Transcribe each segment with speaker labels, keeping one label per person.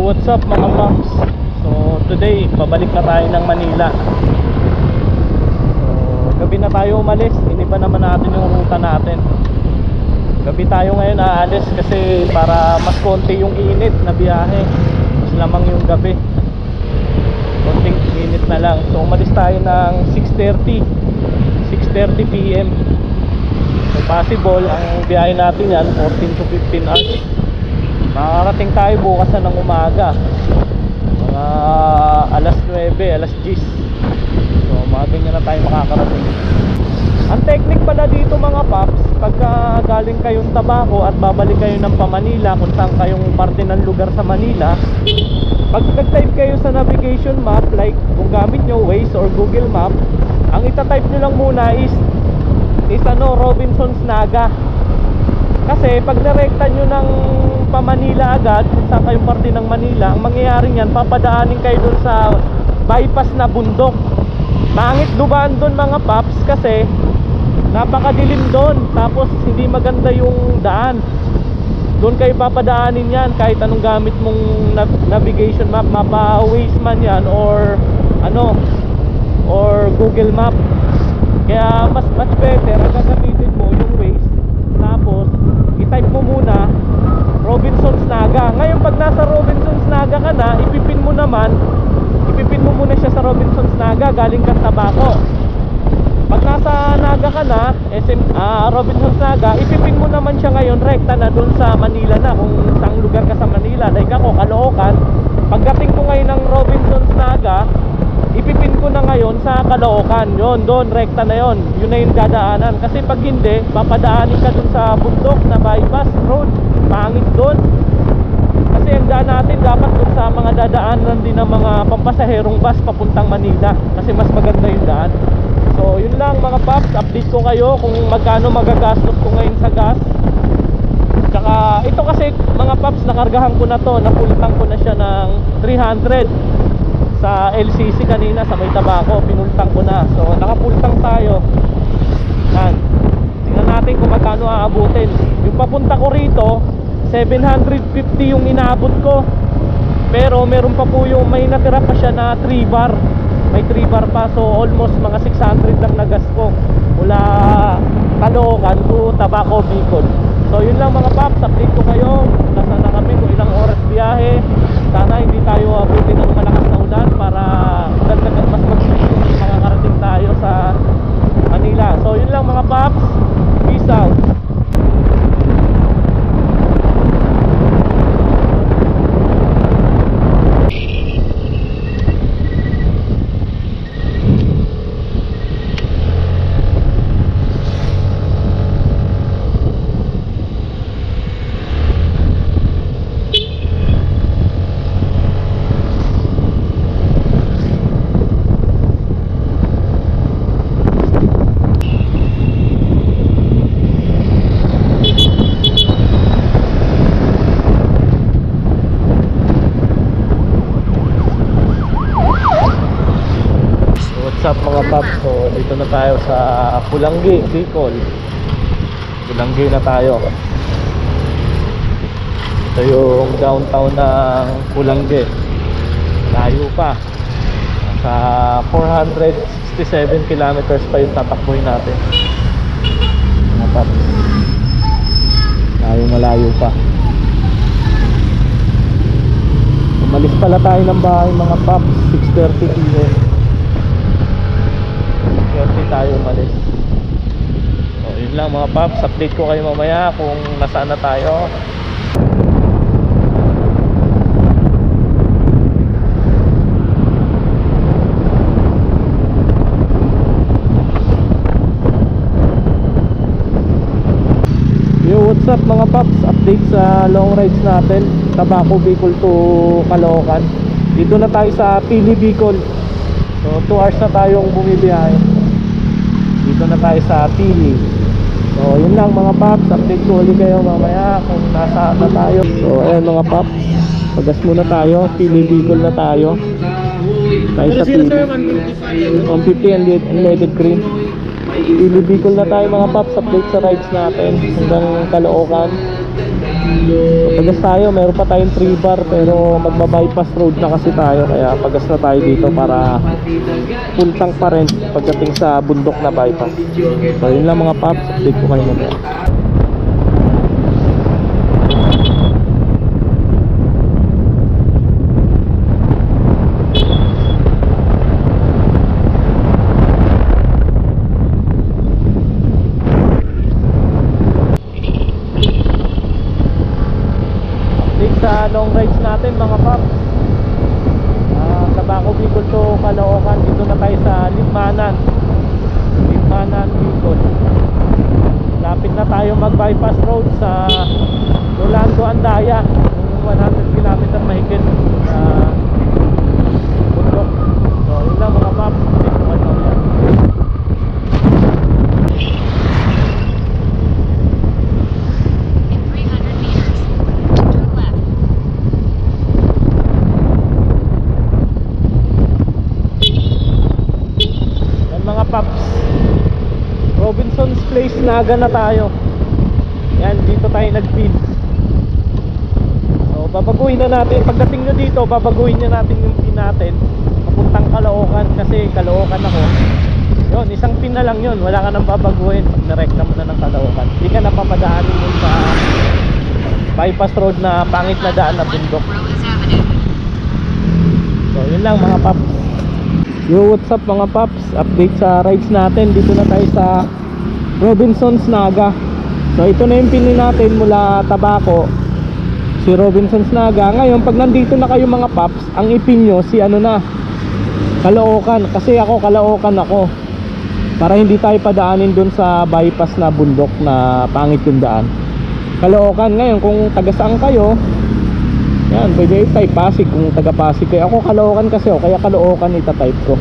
Speaker 1: what's up mga paps? So today, pabalik na tayo ng Manila. So gabi na tayo umalis. Iniba naman natin yung ruta natin. Gabi tayo ngayon aalis kasi para mas konti yung init na biyahe. Mas lamang yung gabi. Konting init na lang. So umalis tayo ng 6:30 PM. So possible ang biyahe natin yan 14 to 15 hours. Makakarating tayo bukas na ng umaga, mga alas 9, alas 10. So mga ganyan na tayo makakarating. Ang technique pala dito mga paps, pagka galing kayong Tabaco at babalik kayo ng Manila, kung saan kayong parte ng lugar sa Manila, pag nag-type kayo sa navigation map, like kung gamit nyo Waze or Google Map, ang ita-type nyo lang muna is Robinsons Naga. Kasi pag narekta nyo ng Manila agad, kung saan kayong parte ng Manila, ang mangyayari niyan, papadaanin kayo dun sa bypass na bundok. Pangit dumaan dun mga paps kasi napakadilim dun, tapos hindi maganda yung daan. Doon kayo papadaanin yan kahit anong gamit mong navigation map, mapa Waze man yan or Google Map. Kaya mas much better ang gagamitin mo yung Waze, tapos i-type mo muna Robinsons Naga. Ngayon pag nasa Robinsons Naga ka na, ipipin mo muna siya sa Robinsons Naga galing kang Tabaco. Pag nasa Naga ka na, Robinsons Naga, ipipin mo naman siya ngayon rekta na dun sa Manila na, kung saang lugar ka sa Manila. Like ako, Caloocan. Pagdating ko ngayon ng Robinsons Naga, ipipin ko na ngayon sa Caloocan. Yun, doon, rekta na yun. Yun na yung dadaanan. Kasi pag hindi, papadaanin ka dun sa bundok na bypass road. Pangit doon. Kasi ang daan natin dapat dun sa mga dadaanan din ng mga pampasaherong bus papuntang Manila. Kasi mas maganda yung daan. So yun lang mga paps, update ko kayo kung magkano magagastos ko ngayon sa gas. Tsaka ito kasi mga paps, nakargahan ko na to, napultang ko na siya ng 300 sa LCC kanina sa May Tabaco, pinultang ko na. So nakapultang tayo. Yan, tingnan natin kung magkano aabutin. Yung papunta ko rito 750 yung inaabot ko, pero meron pa po yung may natira pa siya na 3 bar. May 3 bar pa, so almost mga 600 lang na gas ko mula Caloocan to Tabaco, Bicol. So yun lang mga paps, update ko kayo nasaan na kami, kung ilang oras biyahe. Sana hindi tayo abutin ng malakas na ulan para mas makakarating tayo sa Manila. So yun lang mga paps, peace out. What's up mga paps? So dito na tayo sa Pulangi, Bicol. Pulangi na tayo. Ito yung downtown ng Pulangi. Layo pa. Sa 467 kilometers pa yung tatakbuhin natin mga paps. Malayo pa. Umalis pala tayo ng bahay mga paps 6:30 PM. Tayo umalis. So yun lang mga paps, update ko kayo mamaya kung nasaan na tayo. Yo, what's up mga paps, update sa long rides natin, Tabaco, Bicol to Caloocan. Dito na tayo sa Pili, Bicol. So 2 hours na tayong bumibiyahe. Dito na tayo sa Pili. So yun lang mga paps, update ko ulit kayo mamaya kung nasaan na tayo. So ayan mga paps, pagas muna tayo, Pili Bicol na tayo. Tayo sa Pili 150 unleaded cream. Pili Bicol na tayo mga paps, update sa rides natin hanggang Caloocan. So pagas tayo, meron pa tayong 3 bar pero magba-bypass road na kasi tayo, kaya pagas na tayo dito para full tank pa rin pagdating sa bundok na bypass. So yun lang mga paps, update ko kayo mamaya. Sa long rides natin mga paps, Tabaco Bicol to Caloocan. Dito na tayo sa Libmanan Bicol. Lapit na tayo mag bypass road sa Rolando Andaya, yung 100 km mahigit bundok. So yun lang mga paps, dito ka lang yan. Paps, Robinson's Place, Naga na tayo. Yan, dito tayo nag-feed. So babaguhin na natin, pagdating nyo dito babaguhin nyo natin yung pin natin papuntang Caloocan, kasi Caloocan ako. Yun, isang pin na lang yun, wala ka nang babaguhin pag narekta mo na ng Caloocan. Hindi ka napapadaanin yun sa bypass road na pangit na daan na bundok. So yun lang mga paps. Yo, what's up mga paps, update sa rides natin. Dito na tayo sa Robinson's Naga. So ito na yung pinin natin mula Tabaco, si Robinson's Naga. Ngayon pag nandito na kayo mga paps, ang ipin nyo si ano na, Caloocan. Kasi ako Caloocan ako, para hindi tayo padaanin dun sa bypass na bundok na pangit yung daan. Caloocan. Ngayon kung taga saan kayo, yan, pwede i-type Pasig kung taga Pasig kayo. Ako Caloocan kasi kaya Caloocan ita-type ko.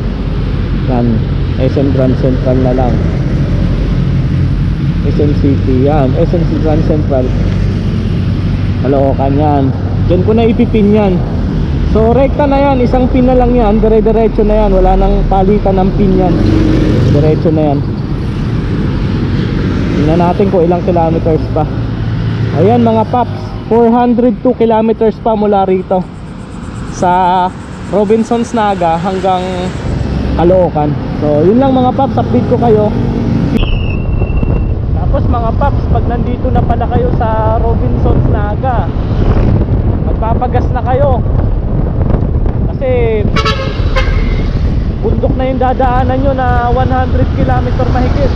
Speaker 1: Yan, SM Grand Central na lang. SM City, yan, SM Grand Central Caloocan, yan. Diyan ko na ipipin yan. So rekta na yan, isang pin na lang yan. Dire-diretso na yan, wala nang palitan ng pin yan. Diretso na yan. Tingnan natin kung ilang kilometers pa. Ayan mga paps, 402 kilometers pa mula rito sa Robinson's Naga hanggang Caloocan. So yun lang mga paps, update ko kayo. Tapos mga paps, pag nandito na pala kayo sa Robinson's Naga, magpapagas na kayo kasi bundok na yung dadaanan nyo na 100 km mahigit.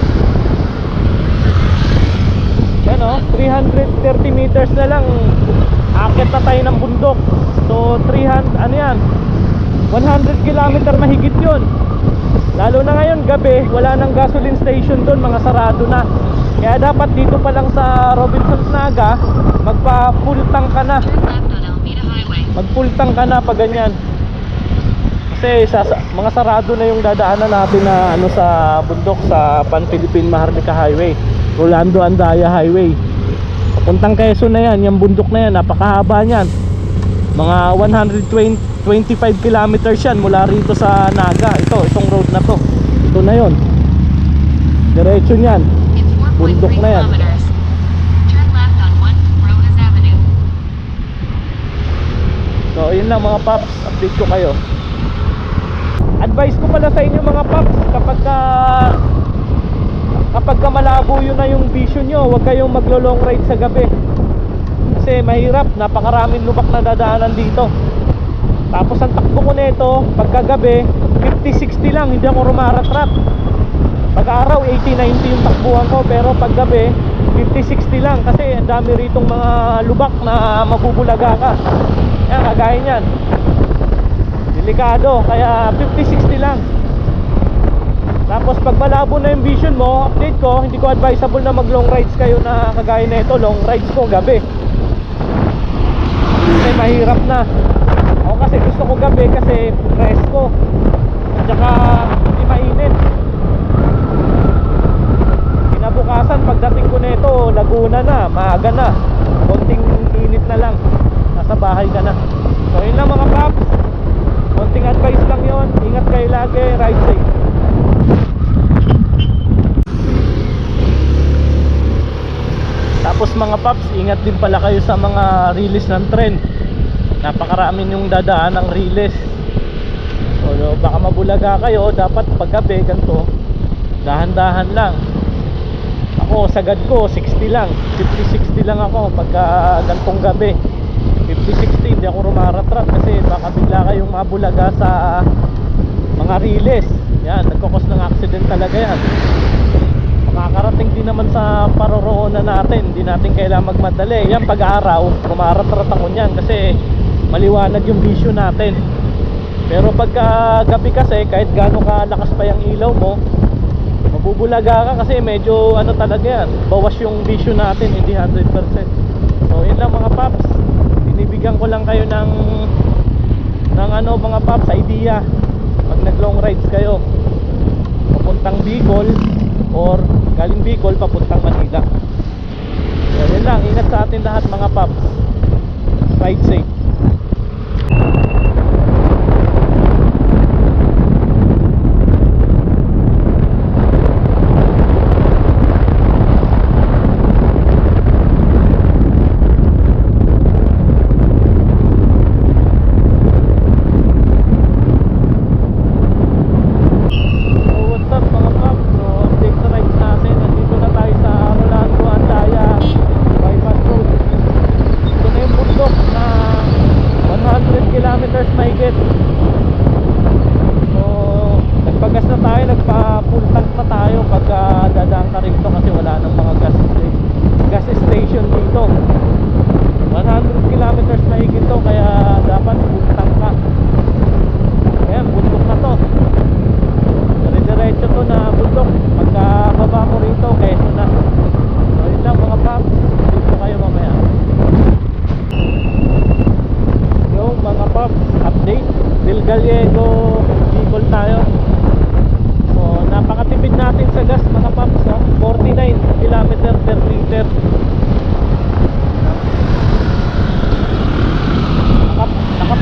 Speaker 1: Yan o, 330 meters na lang akit na tayo ng bundok. So 300, ano yan, 100 km mahigit yun. Lalo na ngayon gabi, wala nang gasoline station doon, mga sarado na. Kaya dapat dito pa lang sa Robinson's Naga, magpa full tank ka na. Mag full tank ka na pag ganyan. Kasi mga sarado na yung dadaanan natin na ano sa bundok sa Pan-Philippine Maharlika Highway, Rolando Andaya Highway. Papuntang Quezon na yan, yung bundok na yan, napakahaba niyan. Mga 125 kilometers yan mula rito sa Naga. Itong road na to. Ito na yon. Diretso niyan. Bundok na yan. So yun lang mga paps, update ko kayo. Advice ko pala sa inyo mga paps, kapag ka malabo yun na yung vision nyo, huwag kayong maglo-long ride sa gabi. Kasi mahirap, napakaraming lubak na dadaanan dito. Tapos ang takbo ko nito, pagkagabi 50-60 lang, hindi ako rumaratrat. Pag araw 80-90 yung takbuhan ko, pero paggabi 50-60 lang. Kasi ang dami ritong mga lubak na mabubulaga ka. Yan, kagaya nyan, delikado, kaya 50-60 lang. Tapos pag malabo na yung vision mo, update ko, hindi ko advisable na mag long rides kayo na kagaya na ito. Long rides ko gabi kasi mahirap na. Ako kasi gusto ko gabi kasi presko at saka hindi mainit. Kinabukasan pagdating ko nito, Laguna na, maaga na, konting init na lang, nasa bahay ka na. So yun lang mga paps, konting advice lang yon. Ingat kayo lagi, ride safe. Tapos Tapos mga paps, ingat din pala kayo sa mga release ng tren. Napakarami yung dadaan ng release. So baka mabulaga kayo. Dapat paggabi ganito, dahan-dahan lang. Ako sagad ko 60 lang, 50-60 lang ako pagka gantong gabi. 50-60, hindi ako rumaratrat kasi baka bigla kayong mabulaga sa mga release. Yan, nagkakos ng accident talaga yan. Makakarating din naman sa paroroonan natin. Hindi natin kailangan magmadali. Yan, pag-araw, rumaratrat ako niyan kasi maliwanag yung vision natin. Pero pagka gabi kasi, kahit gaano kalakas pa yung ilaw mo, mabubulaga ka kasi medyo ano talaga yan, bawas yung vision natin, hindi 100%. So yun lang mga paps, binibigyan ko lang kayo ng ano mga paps, idea pag nag long rides kayo papuntang Bicol or galing Bicol papuntang Manila. So yun lang, ingat sa atin lahat mga paps, ride safe.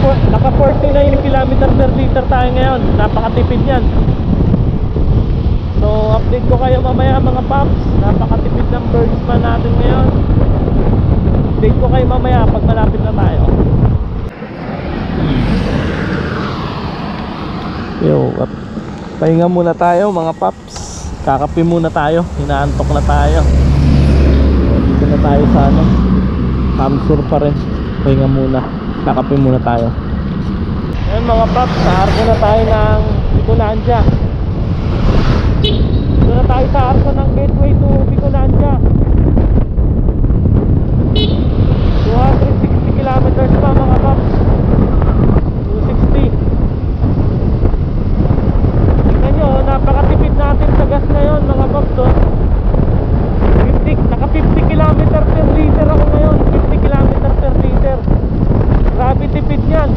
Speaker 1: Naka 49 km per liter tayo ngayon. Napakatipid yan. So update ko kayo mamaya mga paps. Napakatipid ng birds pa natin ngayon. Update ko kayo mamaya pag malapit na tayo. Yo, pahinga muna tayo mga paps. Kakape muna tayo. Hinaantok na tayo. Dito na tayo sa ano, Hamsur pa rin. Pahinga muna. Kakape muna tayo. Ayan mga paps, sa arko na tayo ng Bicolandia. Dito na tayo sa arko ng gateway to Bicolandia. 260 kilometers pa mga paps. 260. Tingnan nyo, napakatipid natin sa gas ngayon mga paps. Naka 50 km per liter ako ngayon. 50 km per liter. Grabe tipid yan.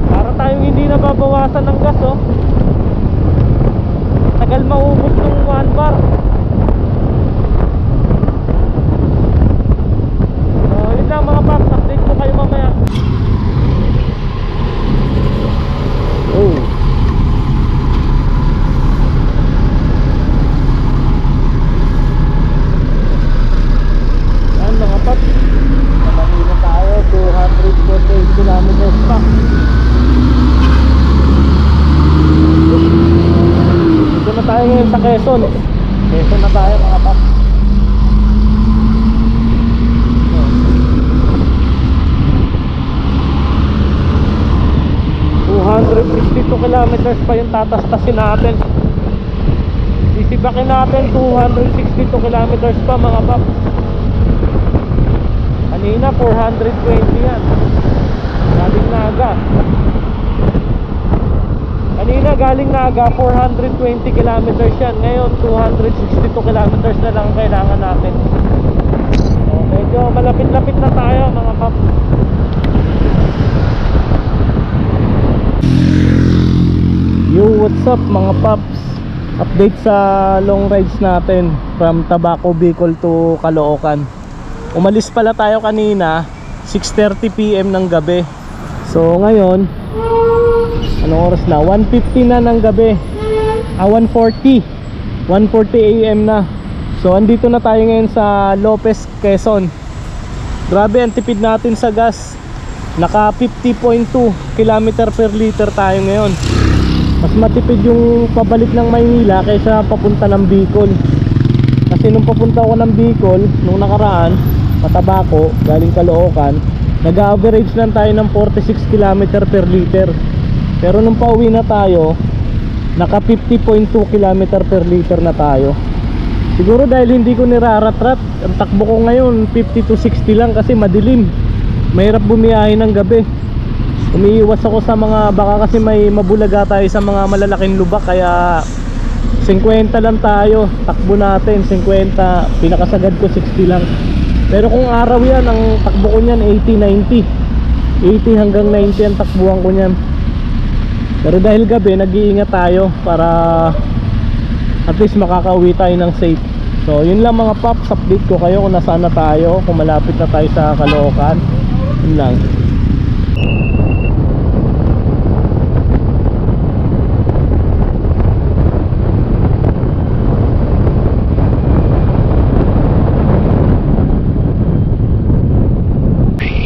Speaker 1: Para tayong hindi nababawasan ng gas oh. Tagal maubos ng 1 bar. So yun lang mga paps, update ko kayo mamaya. Oh, yan mga paps, namanila na tayo. 248 kilometers pa. Dito na tayo ngayon sa Quezon. Quezon na tayo mga paps. 262 kilometers pa yung tatastasin natin. Sisibakin natin 262 kilometers pa mga paps. Kanina 420 yan. Galing Naga. Kanina galing Naga 420 kilometers yan. Ngayon 262 kilometers na lang kailangan natin. So, medyo malapit-lapit na tayo mga paps. Yo, what's up mga paps? Update sa long rides natin from Tabaco, Bicol to Caloocan. Umalis pala tayo kanina 6:30 PM ng gabi. So ngayon, anong oras na? 1:50 na ng gabi. 1:40 AM na. So So andito na tayo ngayon sa Lopez, Quezon. Grabe ang tipid natin sa gas. Naka 50.2 km per liter tayo ngayon. Mas matipid yung pabalik ng Maynila kaysa papunta ng Bicol. Kasi nung papunta ko ng Bicol nung nakaraan, Cotabato, galing Caloocan, nag-average lang tayo ng 46 km per liter. Pero nung pauwi na tayo, naka 50.2 km per liter na tayo. Siguro dahil hindi ko nirarat-rat, ang takbo ko ngayon 50 to 60 lang kasi madilim. Mahirap bumiyahe ng gabi. Umiiwas ako sa mga, baka kasi may mabulaga tayo sa mga malalaking lubak, kaya 50 lang tayo. Takbo natin 50, pinakasagad ko 60 lang. Pero kung araw yan, ang takbo ko niyan 80, 90. 80 hanggang 90 ang takbuhan ko niyan. Pero dahil gabi, nag-iingat tayo para at least makakauwi tayo ng safe. So yun lang mga paps, update ko kayo kung nasaan na tayo, kung malapit na tayo sa Caloocan. Yun lang.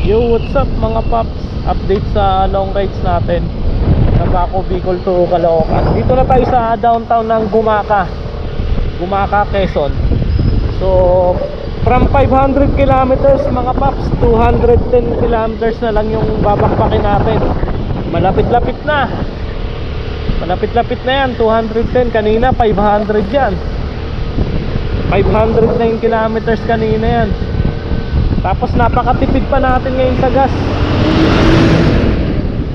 Speaker 1: Yo, what's up mga paps? Update sa long rides natin. Cotabato, Bicol to Caloocan. Dito na tayo sa downtown ng Gumaca, Quezon. So from 500 kilometers mga paps, 210 kilometers na lang yung babakbakin natin. Malapit-lapit na. Malapit-lapit na yan, 210. Kanina 500 yan. 509 kilometers kanina yan. Tapos napakatipid pa natin ngayon sa gas.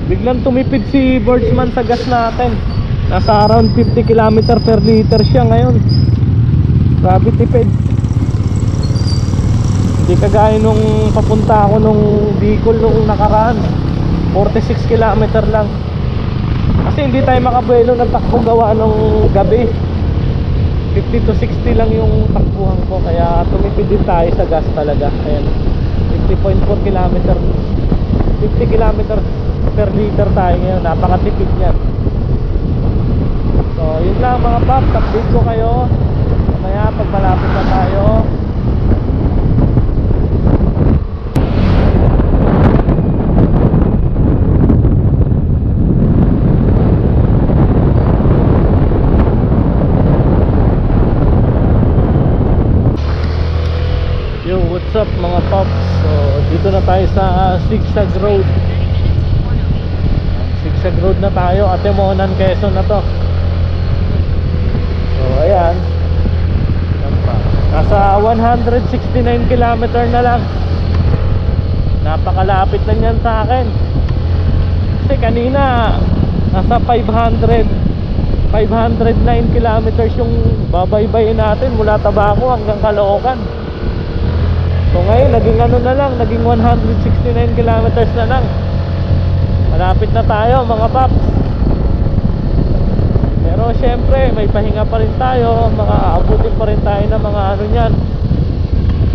Speaker 1: Biglang tumipid si Birdsman sa gas natin. Nasa around 50 km per liter siya ngayon. Grabe tipid. Hindi kagaya nung papunta ako nung Bicol nung nakaraan, 46 km lang. Kasi hindi tayo makabuelo ng takbo gawa nung gabi. 50 to 60 lang yung takbuhan ko, kaya tumipid din tayo sa gas talaga. Ayan, 50.4 km, 50 km per liter tayo ngayon. Napakatipid yan. So yun lang mga paps, update ko kayo mamaya pag malapit na tayo. Yo, what's up mga paps? So dito na tayo sa Zigzag Road. Zigzag Road na tayo, Atemonan, Quezon na to. So ayan, nasa 169 km na lang. Napakalapit na yan sa akin. Kasi kanina nasa 509 kilometers yung babaybayin natin mula Tabaco hanggang Caloocan. So ngayon naging ano na lang, naging 169 kilometers na lang. Malapit na tayo mga paps. Pero syempre may pahinga pa rin tayo. Makaabutin pa rin tayo ng mga ano nyan,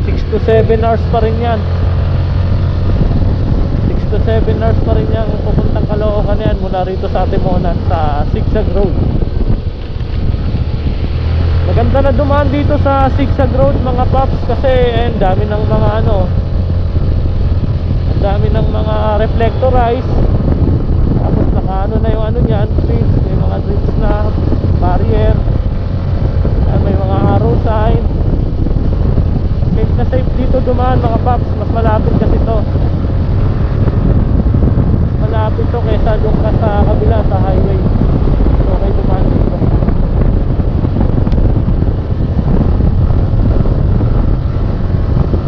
Speaker 1: 6 to 7 hours pa rin yan. 6 to 7 hours pa rin yan pupuntang Caloocan yan mula rito sa Atemonan sa Zigzag Road. Maganda na dumaan dito sa Zigzag Road mga paps, kasi ang dami ng mga ano, ang dami ng mga reflectorize. Tapos naka ano na yung ano niyan, trees, may mga trees na barrier. May mga arrow sign. Safe na safe dito dumaan mga paps. Mas malapit kasi to. Mas malapit to kaysa doon ka sa kabila sa highway. So okay dumaan dito.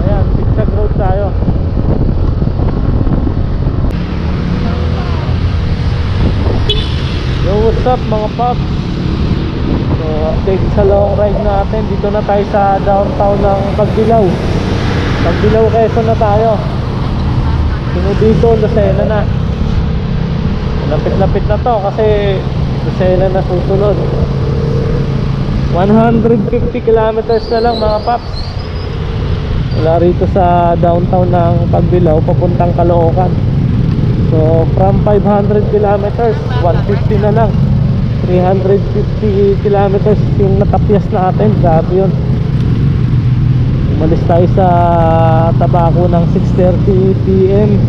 Speaker 1: Ayan, Zigzag Road tayo. Yo, what's up mga paps? So update sa long ride natin. Dito na tayo sa downtown ng Pagbilao, Quezon na tayo. Sunod dito, Lucena na. Lapit-lapit na to kasi Lucena na susunod. 150 kilometers na lang mga paps. Wala rito sa downtown ng Pagbilao papuntang Caloocan. So from 500 kilometers, 150 na lang. 350 kilometers yung natapyas natin. Grabe yun. Umalis tayo sa Tabaco ng 6:30 PM.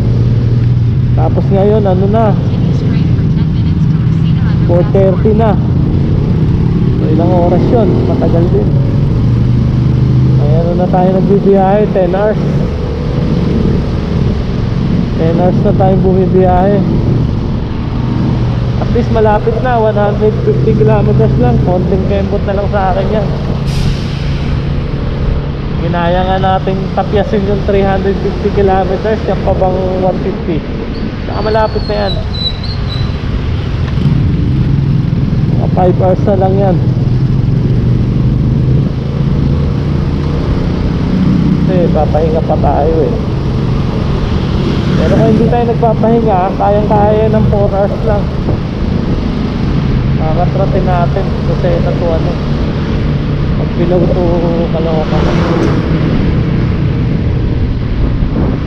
Speaker 1: Tapos ngayon ano na, 4:30 na. So ilang oras yun, matagal din. Ay ano na tayo nagbibiyahe, 10 hours. 10 hours na tayong bumibiyahe. At least malapit na, 150 kilometers lang. Konting kembot na lang sa akin yan. Ginaya nga natin tapyasin yung 350 kilometers, yan pa bang 150. Saka malapit na yan. Mga 5 hours na lang yan. Kasi papahinga pa tayo eh. Pero kung hindi tayo nagpapahinga, kayang-kaya ng 4 hours lang. Makatratin natin kasi ito ano, pag below to Caloocan.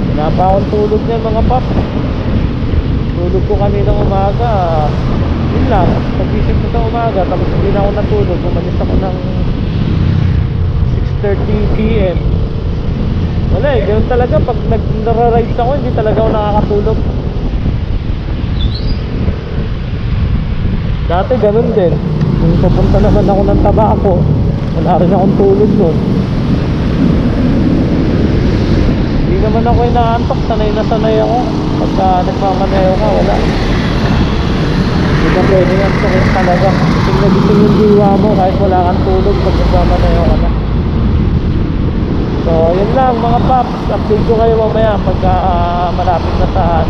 Speaker 1: Wala pa akong tulog niyan mga pap. Tulog ko kaninang umaga, yun lang, pag-isip ko sa umaga, tapos hindi na ako natulog, umalis ako ng 6:30 PM. Wala eh, ganoon talaga pag nag-rides ako, hindi talaga ako nakakatulog. Dati ganun din. Kung papunta naman ako ng Tabaco, wala rin akong tulog nun. Hindi naman ako inaantok, sanay na sanay ako. Pagka nagmamaneho ka, wala. Hindi na pwede yan sakit talaga. Gising na gising yung diwa mo kahit wala kang tulog pag nagmamaneho ka na. So yun lang mga paps, update ko kayo mamaya pagka malapit na sa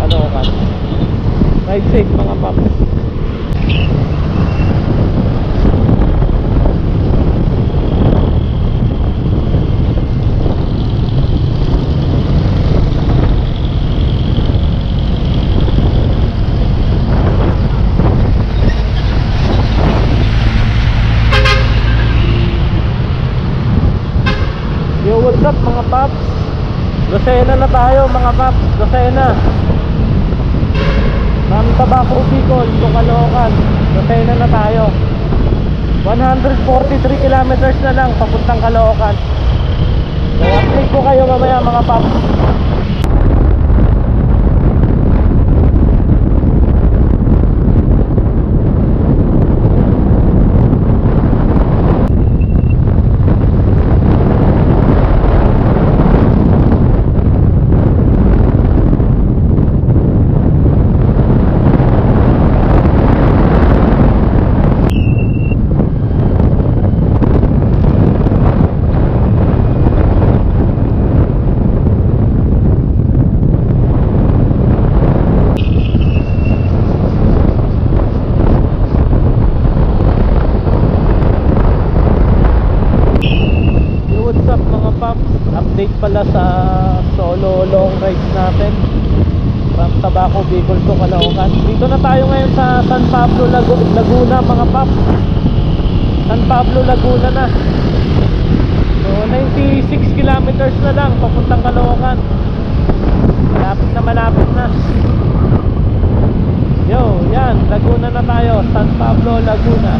Speaker 1: Caloocan. Ride safe mga paps. Yo, what's up mga paps? Lucena na tayo mga paps, Lucena. From Tabaco, Bicol to Caloocan, Lucena na tayo. 143 kilometers na lang papuntang Caloocan. So update ko kayo mamaya mga paps. Update pala sa solo long rides natin from Tabaco, Bicol to Caloocan. Dito na tayo ngayon sa San Pablo, Laguna mga paps. San Pablo, Laguna na. So 96 kilometers na lang papuntang Caloocan. Malapit na. Yo, yan, Laguna na tayo, San Pablo, Laguna.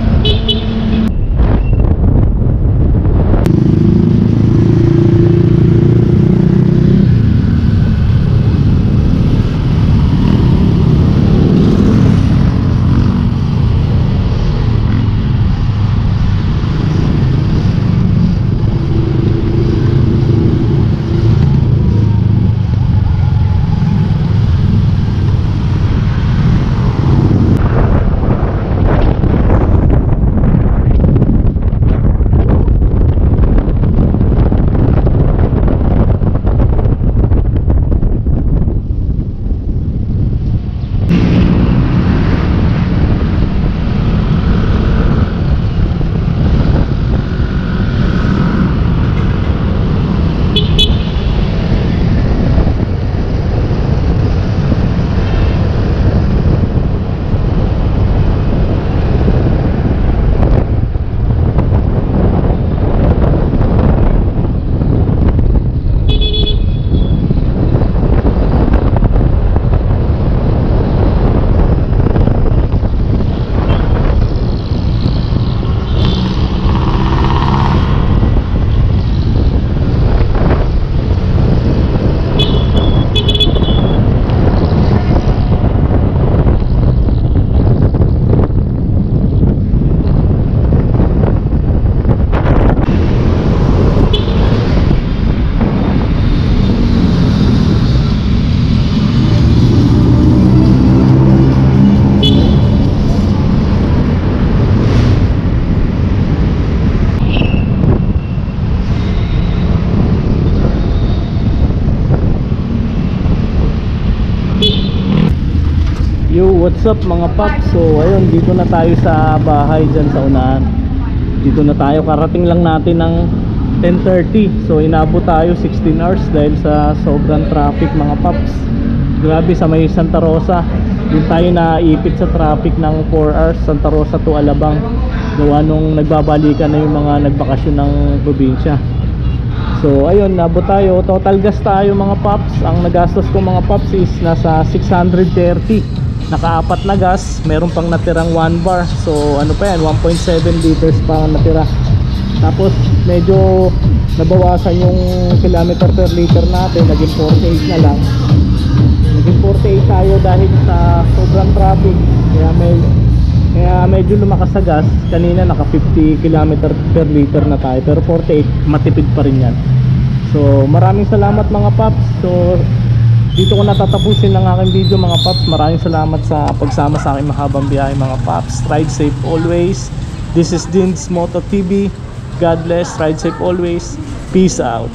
Speaker 1: what's up mga paps? So ayun, dito na tayo sa bahay dyan sa unahan. Dito na tayo, karating lang natin ng 10:30. So inabot tayo 16 hours dahil sa sobrang traffic mga paps. Grabe, sa may Santa Rosa, doon tayo naipit sa traffic ng 4 hours, Santa Rosa to Alabang. Gawa nung nagbabalikan na yung mga nagbakasyon ng probinsya. So ayun, nabot tayo. Total gas tayo mga paps. Ang nagastos ko mga paps is nasa 630. Nakaapat na gas. Meron pang natirang 1 bar. So ano pa yan, 1.7 liters pa ang natira. Tapos medyo nabawasan yung kilometer per liter natin. Naging 48 na lang. Naging 48 tayo dahil sa sobrang traffic. Kaya medyo lumakas sa gas. Kanina naka 50 km per liter na tayo, pero 48 matipid pa rin yan. So maraming salamat mga paps. So dito ko natatapusin ang aking video mga paps. Maraming salamat sa pagsama sa aking mahabang biyahe mga paps. Ride safe always. This is Dins Moto TV. God bless. Ride safe always. Peace out.